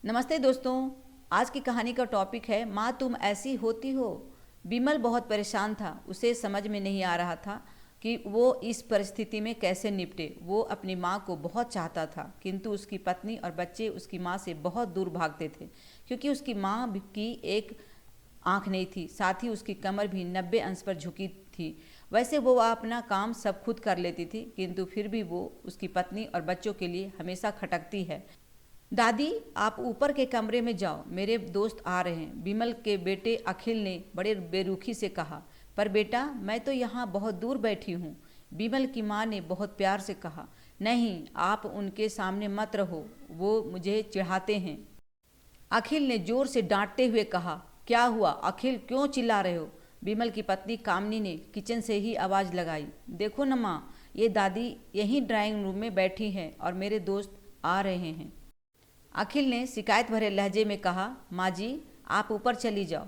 नमस्ते दोस्तों। आज की कहानी का टॉपिक है माँ तुम ऐसी होती हो। बिमल बहुत परेशान था। उसे समझ में नहीं आ रहा था कि वो इस परिस्थिति में कैसे निपटे। वो अपनी माँ को बहुत चाहता था, किंतु उसकी पत्नी और बच्चे उसकी माँ से बहुत दूर भागते थे, क्योंकि उसकी माँ की एक आंख नहीं थी, साथ ही उसकी कमर भी 90 अंश पर झुकी थी। वैसे वो अपना काम सब खुद कर लेती थी, किंतु फिर भी वो उसकी पत्नी और बच्चों के लिए हमेशा खटकती है। दादी, आप ऊपर के कमरे में जाओ, मेरे दोस्त आ रहे हैं, बिमल के बेटे अखिल ने बड़े बेरुखी से कहा। पर बेटा, मैं तो यहाँ बहुत दूर बैठी हूँ, बिमल की माँ ने बहुत प्यार से कहा। नहीं, आप उनके सामने मत रहो, वो मुझे चिढ़ाते हैं, अखिल ने जोर से डांटते हुए कहा। क्या हुआ अखिल, क्यों चिल्ला रहे हो? बिमल की पत्नी कामनी ने किचन से ही आवाज़ लगाई। देखो न माँ, ये दादी यहीं ड्राइंग रूम में बैठी हैं और मेरे दोस्त आ रहे हैं। अखिल ने शिकायत भरे लहजे में कहा। माँ जी, आप ऊपर चली जाओ,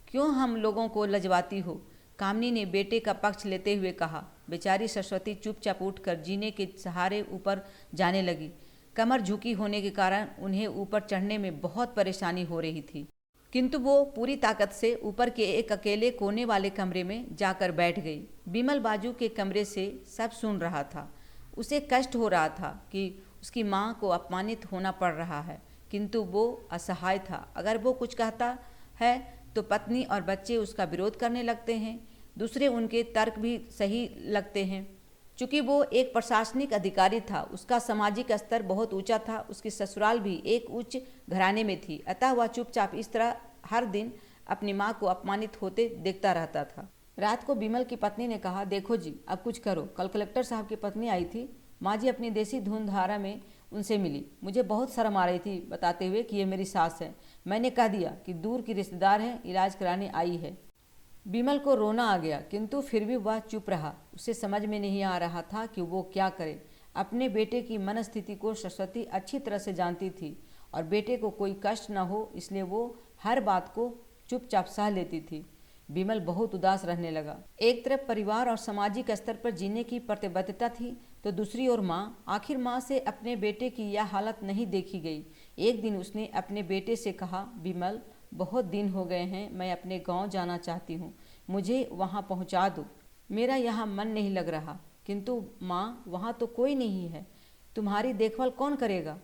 क्यों हम लोगों को लजवाती हो? कामनी ने बेटे का पक्ष लेते हुए कहा। बेचारी सरस्वती चुपचाप उठकर जीने के सहारे ऊपर जाने लगी। कमर झुकी होने के कारण उन्हें ऊपर चढ़ने में बहुत परेशानी हो रही थी, किंतु वो पूरी ताकत से ऊपर के एक अकेले कोने वाले कमरे में जाकर बैठ गई। बिमल बाजू के कमरे से सब सुन रहा था। उसे कष्ट हो रहा था कि उसकी माँ को अपमानित होना पड़ रहा है, किंतु वो असहाय था। अगर वो कुछ कहता है तो पत्नी और बच्चे उसका विरोध करने लगते हैं। दूसरे उनके तर्क भी सही लगते हैं। चूँकि वो एक प्रशासनिक अधिकारी था, उसका सामाजिक स्तर बहुत ऊंचा था, उसकी ससुराल भी एक उच्च घराने में थी, अतः वह चुपचाप इस तरह हर दिन अपनी माँ को अपमानित होते देखता रहता था। रात को बिमल की पत्नी ने कहा, देखो जी, अब कुछ करो। कल कलेक्टर साहब की पत्नी आई थी, माँ जी अपनी देसी धुन धारा में उनसे मिली। मुझे बहुत शर्म आ रही थी बताते हुए कि ये मेरी सास है। मैंने कह दिया कि दूर की रिश्तेदार है, इलाज कराने आई है। बिमल को रोना आ गया, किंतु फिर भी वह चुप रहा। उसे समझ में नहीं आ रहा था कि वो क्या करे। अपने बेटे की मनस्थिति को सरस्वती अच्छी तरह से जानती थी और बेटे को कोई कष्ट न हो, इसलिए वो हर बात को चुपचाप सह लेती थी। बिमल बहुत उदास रहने लगा। एक तरफ परिवार और सामाजिक स्तर पर जीने की प्रतिबद्धता थी, तो दूसरी ओर माँ। आखिर माँ से अपने बेटे की यह हालत नहीं देखी गई। एक दिन उसने अपने बेटे से कहा, बिमल, बहुत दिन हो गए हैं, मैं अपने गांव जाना चाहती हूँ, मुझे वहाँ पहुँचा दो। मेरा यहाँ मन नहीं लग रहा। किंतु माँ, वहाँ तो कोई नहीं है, तुम्हारी देखभाल कौन करेगा?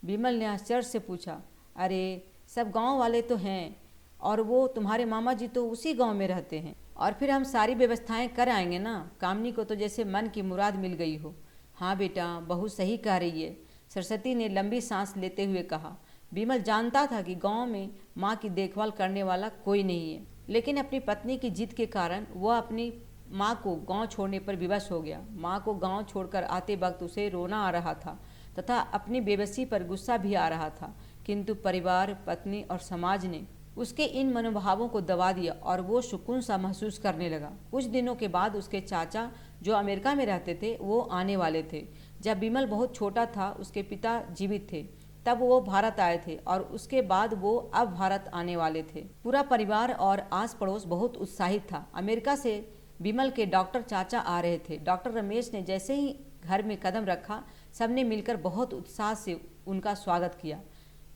बिमल ने आश्चर्य से पूछा। अरे, सब गांव वाले तो हैं, और वो तुम्हारे मामा जी तो उसी गांव में रहते हैं, और फिर हम सारी व्यवस्थाएं कर आएंगे ना। कामनी को तो जैसे मन की मुराद मिल गई हो। हाँ बेटा, बहू सही कह रही है, सरस्वती ने लंबी सांस लेते हुए कहा। बिमल जानता था कि गांव में माँ की देखभाल करने वाला कोई नहीं है, लेकिन अपनी पत्नी की जिद के कारण वह अपनी माँ को गांव छोड़ने पर विवश हो गया। माँ को गांव छोड़कर आते वक्त उसे रोना आ रहा था तथा अपनी बेबसी पर गुस्सा भी आ रहा था, किंतु परिवार, पत्नी और समाज ने उसके इन मनोभावों को दबा दिया और वो सुकून सा महसूस करने लगा। कुछ दिनों के बाद उसके चाचा, जो अमेरिका में रहते थे, वो आने वाले थे। जब बिमल बहुत छोटा था, उसके पिता जीवित थे, तब वो भारत आए थे और उसके बाद वो अब भारत आने वाले थे। पूरा परिवार और आस पड़ोस बहुत उत्साहित था। अमेरिका से बिमल के डॉक्टर चाचा आ रहे थे। डॉक्टर रमेश ने जैसे ही घर में कदम रखा, सबने मिलकर बहुत उत्साह से उनका स्वागत किया।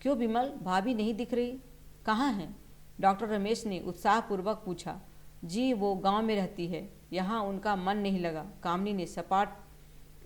क्यों बिमल, भाभी नहीं दिख रही, कहाँ हैं? डॉक्टर रमेश ने उत्साहपूर्वक पूछा। जी, वो गांव में रहती है, यहाँ उनका मन नहीं लगा, कामनी ने सपाट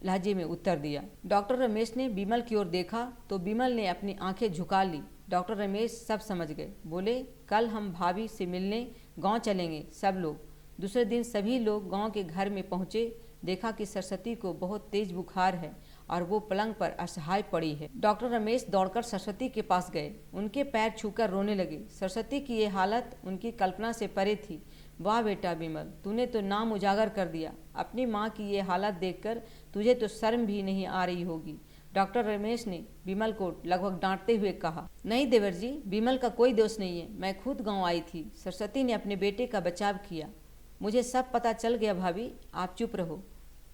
लहजे में उत्तर दिया। डॉक्टर रमेश ने बिमल की ओर देखा तो बिमल ने अपनी आंखें झुका ली। डॉक्टर रमेश सब समझ गए। बोले, कल हम भाभी से मिलने गांव चलेंगे सब लोग। दूसरे दिन सभी लोग गांव के घर में पहुंचे। देखा कि सरस्वती को बहुत तेज बुखार है और वो पलंग पर असहाय पड़ी है। डॉक्टर रमेश दौड़कर सरस्वती के पास गए, उनके पैर छूकर रोने लगे। सरस्वती की ये हालत उनकी कल्पना से परे थी। वाह बेटा बिमल, तूने तो नाम उजागर कर दिया। अपनी माँ की ये हालत देखकर तुझे तो शर्म भी नहीं आ रही होगी। डॉक्टर रमेश ने बिमल को लगभग डांटते हुए कहा। नहीं देवर जी, बिमल का कोई दोष नहीं है, मैं खुद गांव आई थी। सरस्वती ने अपने बेटे का बचाव किया। मुझे सब पता चल गया भाभी, आप चुप रहो।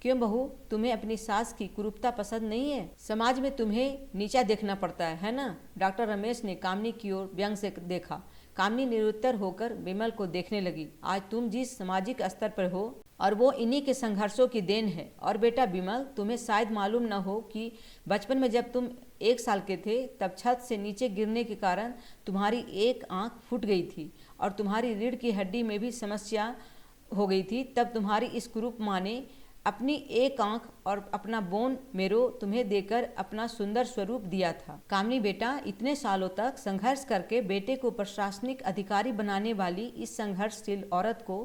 क्यों बहू, तुम्हें अपनी सास की कुरूपता पसंद नहीं है? समाज में तुम्हें नीचा देखना पड़ता है ना? डॉक्टर रमेश ने कामनी की ओर व्यंग से देखा। कामनी निरुत्तर होकर बिमल को देखने लगी। आज तुम जिस सामाजिक स्तर पर हो और वो इन्हीं के संघर्षों की देन है। और बेटा विमल, तुम्हें शायद मालूम न हो कि बचपन में जब तुम 1 साल के थे तब छत से नीचे गिरने के कारण तुम्हारी एक आंख फूट गई थी और तुम्हारी रीढ़ की हड्डी में भी समस्या हो गई थी। तब तुम्हारी इस कुरूप माँ ने अपनी एक आंख और अपना बोन मेरो तुम्हें देकर अपना सुंदर स्वरूप दिया था। कामनी बेटा, इतने सालों तक संघर्ष करके बेटे को प्रशासनिक अधिकारी बनाने वाली इस संघर्षशील औरत को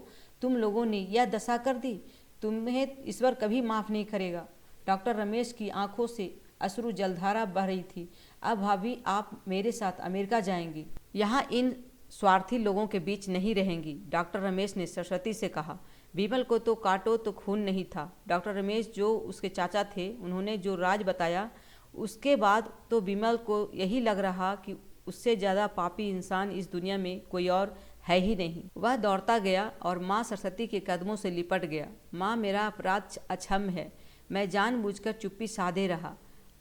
तुम लोगों ने यह दशा कर दी। तुम्हें ईश्वर कभी माफ नहीं करेगा। डॉक्टर रमेश की आंखों से अश्रु जलधारा बह रही थी। अब भाभी, आप मेरे साथ अमेरिका जाएंगी, यहाँ इन स्वार्थी लोगों के बीच नहीं रहेंगी। डॉक्टर रमेश ने सरस्वती से कहा। विमल को तो काटो तो खून नहीं था। डॉक्टर रमेश जो उसके चाचा थे, उन्होंने जो राज बताया उसके बाद तो विमल को यही लग रहा कि उससे ज़्यादा पापी इंसान इस दुनिया में कोई और है ही नहीं। वह दौड़ता गया और माँ सरस्वती के कदमों से लिपट गया। माँ, मेरा अपराध अक्षम है। मैं जानबूझकर चुप्पी साधे रहा,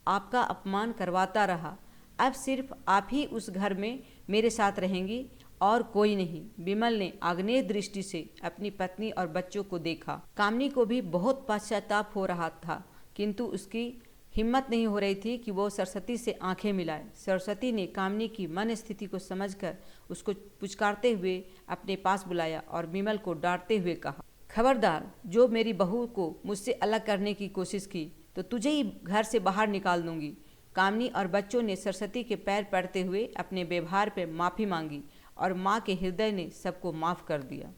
आपका अपमान करवाता रहा। अब सिर्फ आप ही उस घर में मेरे साथ रहेंगी और कोई नहीं। विमल ने आग्नेय दृष्टि से अपनी पत्नी और बच्चों को देखा। कामनी को भी बहुत पश्चाताप हो रहा था, किंतु उसकी हिम्मत नहीं हो रही थी कि वो सरस्वती से आंखें मिलाए। सरस्वती ने कामनी की मन स्थिति को समझकर उसको पुचकारते हुए अपने पास बुलाया और विमल को डांटते हुए कहा, खबरदार, जो मेरी बहू को मुझसे अलग करने की कोशिश की तो तुझे ही घर से बाहर निकाल दूंगी। कामनी और बच्चों ने सरस्वती के पैर पड़ते हुए अपने व्यवहार पर माफ़ी मांगी और माँ के हृदय ने सबको माफ़ कर दिया।